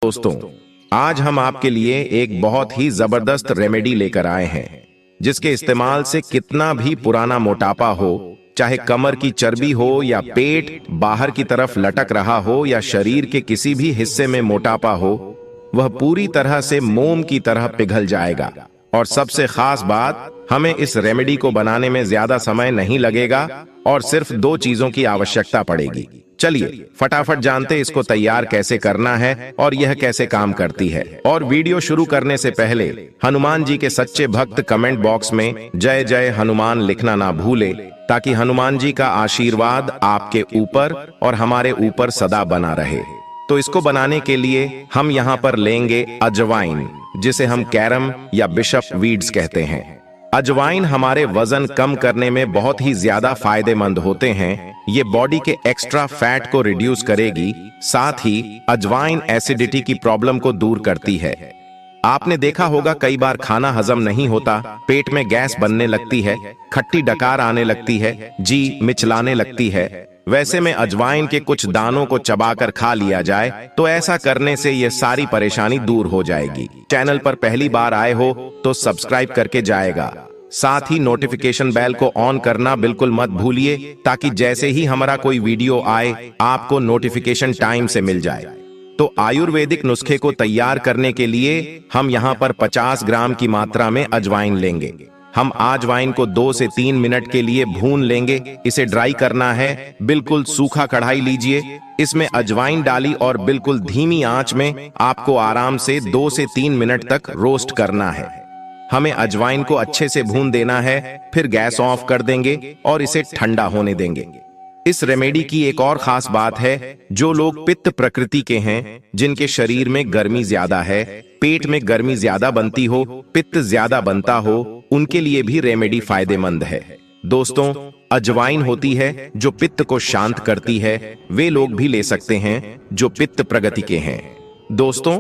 दोस्तों, आज हम आपके लिए एक बहुत ही जबरदस्त रेमेडी लेकर आए हैं जिसके इस्तेमाल से कितना भी पुराना मोटापा हो, चाहे कमर की चर्बी हो या पेट बाहर की तरफ लटक रहा हो या शरीर के किसी भी हिस्से में मोटापा हो, वह पूरी तरह से मोम की तरह पिघल जाएगा। और सबसे खास बात, हमें इस रेमेडी को बनाने में ज्यादा समय नहीं लगेगा और सिर्फ 2 चीजों की आवश्यकता पड़ेगी। चलिए फटाफट जानते इसको तैयार कैसे करना है और यह कैसे काम करती है। और वीडियो शुरू करने से पहले हनुमान जी के सच्चे भक्त कमेंट बॉक्स में जय जय हनुमान लिखना ना भूले, ताकि हनुमान जी का आशीर्वाद आपके ऊपर और हमारे ऊपर सदा बना रहे। तो इसको बनाने के लिए हम यहाँ पर लेंगे अजवाइन, जिसे हम कैरम या बिशप वीड्स कहते हैं। अजवाइन हमारे वजन कम करने में बहुत ही ज्यादा फायदेमंद होते हैं। ये बॉडी के एक्स्ट्रा फैट को रिड्यूस करेगी, साथ ही अजवाइन एसिडिटी की प्रॉब्लम को दूर करती है। आपने देखा होगा कई बार खाना हजम नहीं होता, पेट में गैस बनने लगती है, खट्टी डकार आने लगती है, जी मिचलाने लगती है। वैसे में अजवाइन के कुछ दानों को चबाकर खा लिया जाए तो ऐसा करने से यह सारी परेशानी दूर हो जाएगी। चैनल पर पहली बार आए हो तो सब्सक्राइब करके जाएगा, साथ ही नोटिफिकेशन बेल को ऑन करना बिल्कुल मत भूलिए, ताकि जैसे ही हमारा कोई वीडियो आए आपको नोटिफिकेशन टाइम से मिल जाए। तो आयुर्वेदिक नुस्खे को तैयार करने के लिए हम यहाँ पर 50 ग्राम की मात्रा में अजवाइन लेंगे। हम अजवाइन को 2 से 3 मिनट के लिए भून लेंगे। इसे ड्राई करना है, बिल्कुल सूखा कढ़ाई लीजिए, इसमें अजवाइन डाली और बिल्कुल धीमी आंच में आपको आराम से 2 से 3 मिनट तक रोस्ट करना है। हमें अजवाइन को अच्छे से भून देना है, फिर गैस ऑफ कर देंगे और इसे ठंडा होने देंगे। इस रेमेडी की एक और खास बात है, जो लोग पित्त प्रकृति के हैं, जिनके शरीर में गर्मी ज्यादा है, पेट में गर्मी ज्यादा बनती हो, पित्त ज्यादा बनता हो, उनके लिए भी रेमेडी फायदेमंद है। दोस्तों, अजवाइन होती है जो पित्त को शांत करती है, वे लोग भी ले सकते हैं जो पित्त प्रकृति के हैं। दोस्तों,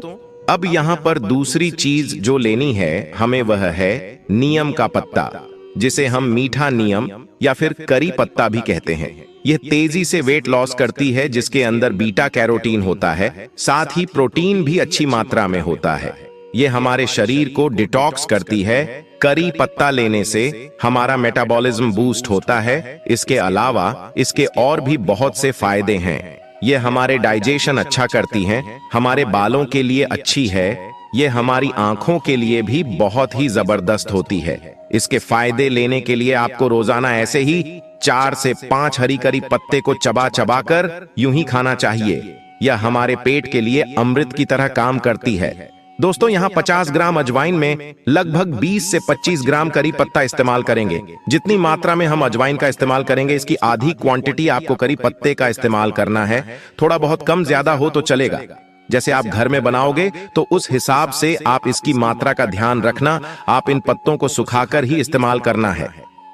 अब यहाँ पर दूसरी चीज जो लेनी है हमें, वह है नीम का पत्ता, जिसे हम मीठा नीम या फिर करी पत्ता भी कहते हैं। यह तेजी से वेट लॉस करती है, जिसके अंदर बीटा कैरोटीन होता है, साथ ही प्रोटीन भी अच्छी मात्रा में होता है। यह हमारे शरीर को डिटॉक्स करती है। करी पत्ता लेने से हमारा मेटाबॉलिज्म बूस्ट होता है। इसके अलावा इसके और भी बहुत से फायदे हैं। यह हमारे डाइजेशन अच्छा करती हैं, हमारे बालों के लिए अच्छी है, यह हमारी आंखों के लिए भी बहुत ही जबरदस्त होती है। इसके फायदे लेने के लिए आपको रोजाना ऐसे ही 4 से 5 हरी करी पत्ते को चबा चबा कर यूं ही खाना चाहिए। यह हमारे पेट के लिए अमृत की तरह काम करती है। दोस्तों, यहाँ 50 ग्राम अजवाइन में लगभग 20 से 25 ग्राम करी पत्ता इस्तेमाल करेंगे। जितनी मात्रा में हम अजवाइन का इस्तेमाल करेंगे, इसकी आधी क्वांटिटी आपको करी पत्ते का इस्तेमाल करना है। थोड़ा बहुत कम ज्यादा हो तो चलेगा। जैसे आप घर में बनाओगे तो उस हिसाब से आप इसकी मात्रा का ध्यान रखना। आप इन पत्तों को सुखाकर ही इस्तेमाल करना है।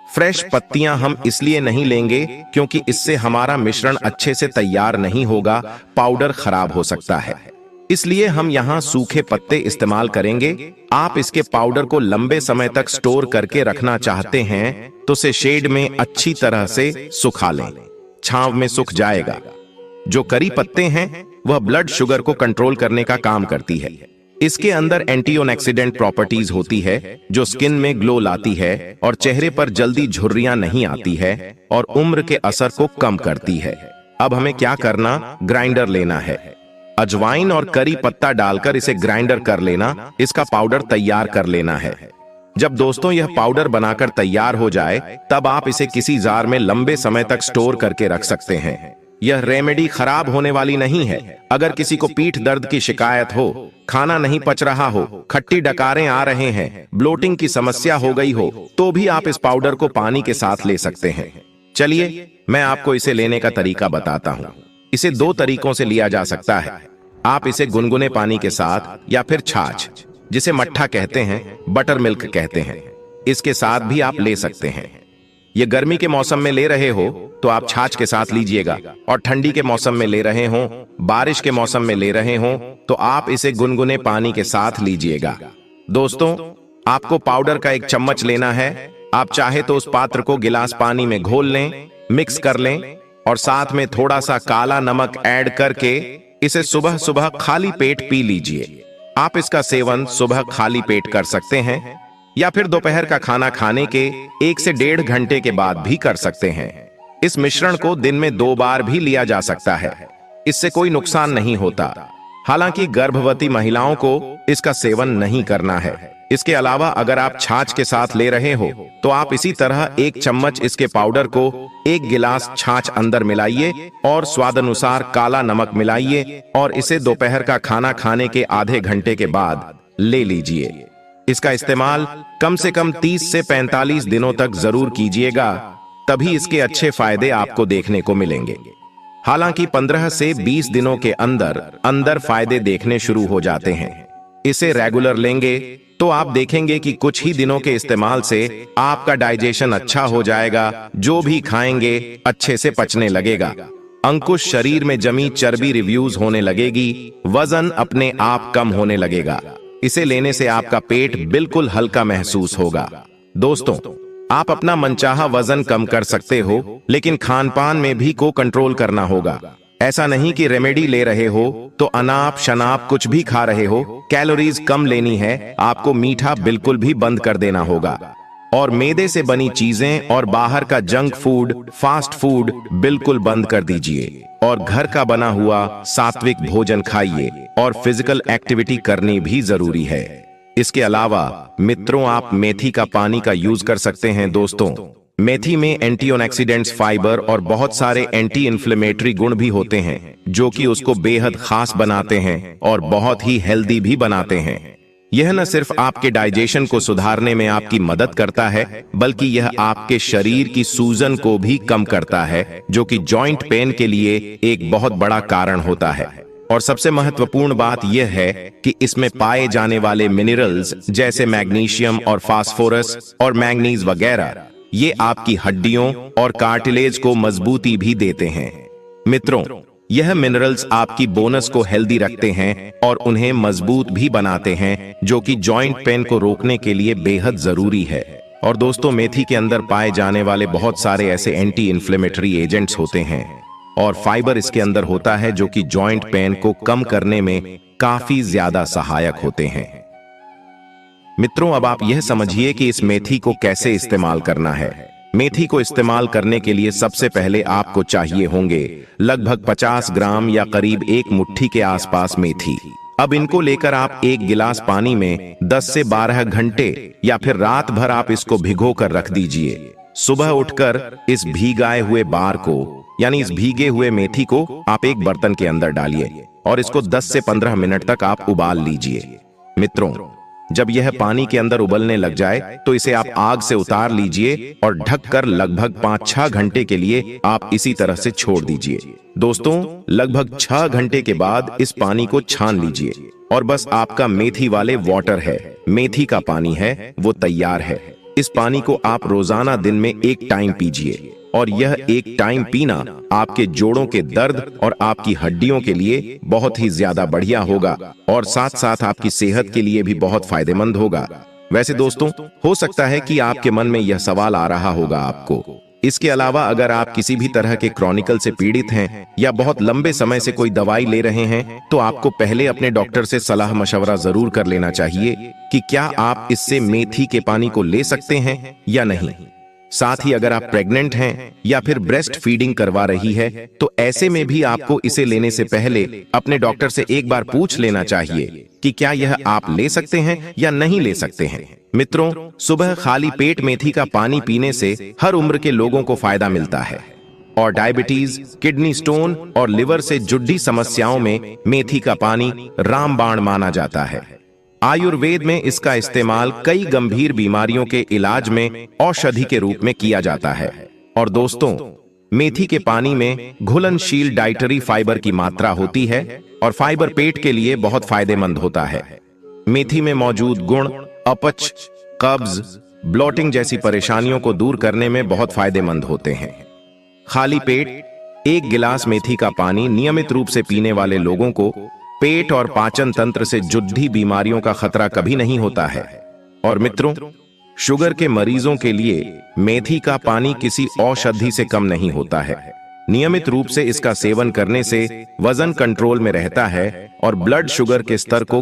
फ्रेश पत्तियां हम इसलिए नहीं लेंगे क्योंकि इससे हमारा मिश्रण अच्छे से तैयार नहीं होगा, पाउडर खराब हो सकता है। इसलिए हम यहाँ सूखे पत्ते इस्तेमाल करेंगे। आप इसके पाउडर को लंबे समय तक स्टोर करके रखना चाहते हैं तो इसे शेड में अच्छी तरह से सुखा लें, छांव में सूख जाएगा। जो करी पत्ते हैं वह ब्लड शुगर को कंट्रोल करने का काम करती है। इसके अंदर एंटीऑक्सीडेंट प्रॉपर्टीज होती है, जो स्किन में ग्लो लाती है और चेहरे पर जल्दी झुर्रियां नहीं आती है और उम्र के असर को कम करती है। अब हमें क्या करना, ग्राइंडर लेना है। अजवाइन और करी पत्ता डालकर इसे ग्राइंडर कर लेना, इसका पाउडर तैयार कर लेना है। जब दोस्तों यह पाउडर बनाकर तैयार हो जाए, तब आप इसे किसी जार में लंबे समय तक स्टोर करके रख सकते हैं। यह रेमेडी खराब होने वाली नहीं है। अगर किसी को पीठ दर्द की शिकायत हो, खाना नहीं पच रहा हो, खट्टी डकारें आ रहे हैं, ब्लोटिंग की समस्या हो गई हो, तो भी आप इस पाउडर को पानी के साथ ले सकते हैं। चलिए मैं आपको इसे लेने का तरीका बताता हूँ। इसे 2 तरीकों से लिया जा सकता है। आप इसे गुनगुने पानी के साथ या फिर छाछ, जिसे मट्ठा कहते हैं, बटर मिल्क कहते हैं, इसके साथ भी आप ले सकते हैं। ये गर्मी के मौसम में ले रहे हो तो आप छाछ के साथ लीजिएगा, और ठंडी के मौसम में ले रहे हो, बारिश के मौसम में ले रहे हो तो आप इसे गुनगुने पानी के साथ लीजिएगा। दोस्तों, आपको पाउडर का 1 चम्मच लेना है। आप चाहे तो उस पात्र को गिलास पानी में घोल लें, मिक्स कर लें और साथ में थोड़ा सा काला नमक ऐड करके इसे सुबह सुबह खाली पेट पी लीजिए। आप इसका सेवन सुबह खाली पेट कर सकते हैं या फिर दोपहर का खाना खाने के 1 से 1.5 घंटे के बाद भी कर सकते हैं। इस मिश्रण को दिन में 2 बार भी लिया जा सकता है, इससे कोई नुकसान नहीं होता। हालांकि गर्भवती महिलाओं को इसका सेवन नहीं करना है। इसके अलावा अगर आप छाछ के साथ ले रहे हो तो आप इसी तरह 1 चम्मच इसके पाउडर को 1 गिलास छाछ अंदर मिलाइए और स्वादानुसार काला नमक मिलाइए और इसे दोपहर का खाना खाने के आधे घंटे के बाद ले लीजिए। इसका इस्तेमाल कम से कम 30 से 45 दिनों तक जरूर कीजिएगा, तभी इसके अच्छे फायदे आपको देखने को मिलेंगे। हालांकि 15 से 20 दिनों के अंदर अंदर फायदे देखने शुरू हो जाते हैं। इसे रेगुलर लेंगे तो आप देखेंगे कि कुछ ही दिनों के इस्तेमाल से आपका डाइजेशन अच्छा हो जाएगा, जो भी खाएंगे अच्छे से पचने लगेगा, अंकुश शरीर में जमी चर्बी रिव्यूज होने लगेगी, वजन अपने आप कम होने लगेगा। इसे लेने से आपका पेट बिल्कुल हल्का महसूस होगा। दोस्तों, आप अपना मनचाहा वजन कम कर सकते हो, लेकिन खान पान में भी को कंट्रोल करना होगा। ऐसा नहीं कि रेमेडी ले रहे हो तो अनाप शनाप कुछ भी खा रहे हो। कैलोरीज कम लेनी है, आपको मीठा बिल्कुल भी बंद कर देना होगा और मैदे से बनी चीजें और बाहर का जंक फूड, फास्ट फूड बिल्कुल बंद कर दीजिए और घर का बना हुआ सात्विक भोजन खाइए और फिजिकल एक्टिविटी करनी भी जरूरी है। इसके अलावा मित्रों, आप मेथी का पानी का यूज कर सकते हैं। दोस्तों, मेथी में एंटीऑक्सीडेंट्स, फाइबर और बहुत सारे एंटी इन्फ्लेमेटरी गुण भी होते हैं, जो कि उसको बेहद खास बनाते हैं और बहुत ही हेल्दी भी बनाते हैं। यह न सिर्फ आपके डाइजेशन को सुधारने में आपकी मदद करता है, बल्कि यह आपके शरीर की सूजन को भी कम करता है, जो कि जॉइंट पेन के लिए एक बहुत बड़ा कारण होता है। और सबसे महत्वपूर्ण बात यह है कि इसमें पाए जाने वाले मिनरल्स जैसे मैग्नीशियम और फास्फोरस और मैंगनीज वगैरह, ये आपकी हड्डियों और कार्टिलेज को मजबूती भी देते हैं। मित्रों, यह मिनरल्स आपकी बोनस को हेल्दी रखते हैं और उन्हें मजबूत भी बनाते हैं, जो कि जॉइंट पेन को रोकने के लिए बेहद जरूरी है। और दोस्तों, मेथी के अंदर पाए जाने वाले बहुत सारे ऐसे एंटी इन्फ्लेमेटरी एजेंट्स होते हैं और फाइबर इसके अंदर होता है, जो कि जॉइंट पेन को कम करने में काफी ज्यादा सहायक होते हैं। मित्रों, अब आप यह समझिए कि इस मेथी को कैसे इस्तेमाल करना है। मेथी को इस्तेमाल करने के लिए सबसे पहले आपको चाहिए होंगे लगभग 50 ग्राम या करीब 1 मुट्ठी के आसपास मेथी। अब इनको लेकर आप 1 गिलास पानी में 10 से 12 घंटे या फिर रात भर आप इसको भिगो कर रख दीजिए। सुबह उठकर इस भीगाए हुए बार को, यानी इस भीगे हुए मेथी को आप एक बर्तन के अंदर डालिए और इसको 10 से 15 मिनट तक आप उबाल लीजिए। मित्रों, जब यह पानी के अंदर उबलने लग जाए तो इसे आप आग से उतार लीजिए और ढककर लगभग 5-6 घंटे के लिए आप इसी तरह से छोड़ दीजिए। दोस्तों, लगभग 6 घंटे के बाद इस पानी को छान लीजिए और बस आपका मेथी वाले वाटर है, मेथी का पानी है, वो तैयार है। इस पानी को आप रोजाना दिन में 1 टाइम पीजिए और यह 1 टाइम पीना आपके जोड़ों के दर्द और आपकी हड्डियों के लिए बहुत ही ज्यादा बढ़िया होगा और साथ साथ आपकी सेहत के लिए भी बहुत फायदेमंद होगा। वैसे दोस्तों, हो सकता है कि आपके मन में यह सवाल आ रहा होगा आपको, इसके अलावा अगर आप किसी भी तरह के क्रॉनिकल से पीड़ित हैं या बहुत लंबे समय से कोई दवाई ले रहे हैं, तो आपको पहले अपने डॉक्टर से सलाह मशवरा जरूर कर लेना चाहिए कि क्या आप इससे मेथी के पानी को ले सकते हैं या नहीं। साथ ही अगर आप प्रेग्नेंट हैं या फिर ब्रेस्ट फीडिंग करवा रही है, तो ऐसे में भी आपको इसे लेने से पहले अपने डॉक्टर से एक बार पूछ लेना चाहिए कि क्या यह आप ले सकते हैं या नहीं ले सकते हैं। मित्रों, सुबह खाली पेट मेथी का पानी पीने से हर उम्र के लोगों को फायदा मिलता है और डायबिटीज, किडनी स्टोन और लिवर से जुड़ी समस्याओं में मेथी का पानी रामबाण माना जाता है। आयुर्वेद में इसका इस्तेमाल कई गंभीर बीमारियों के इलाज में औषधि के रूप में किया जाता है। और दोस्तों, मेथी के पानी में घुलनशील डाइटरी फाइबर की मात्रा होती है और फाइबर पेट के लिए बहुत फायदेमंद होता है। मेथी में मौजूद गुण अपच, कब्ज, ब्लोटिंग जैसी परेशानियों को दूर करने में बहुत फायदेमंद होते हैं। खाली पेट 1 गिलास मेथी का पानी नियमित रूप से पीने वाले लोगों को पेट और पाचन तंत्र से जुड़ी बीमारियों का खतरा कभी नहीं होता है। और मित्रों, शुगर के मरीजों के लिए मेथी का पानी किसी औषधि से कम नहीं होता है। नियमित रूप से इसका सेवन करने से वजन कंट्रोल में रहता है और ब्लड शुगर के स्तर को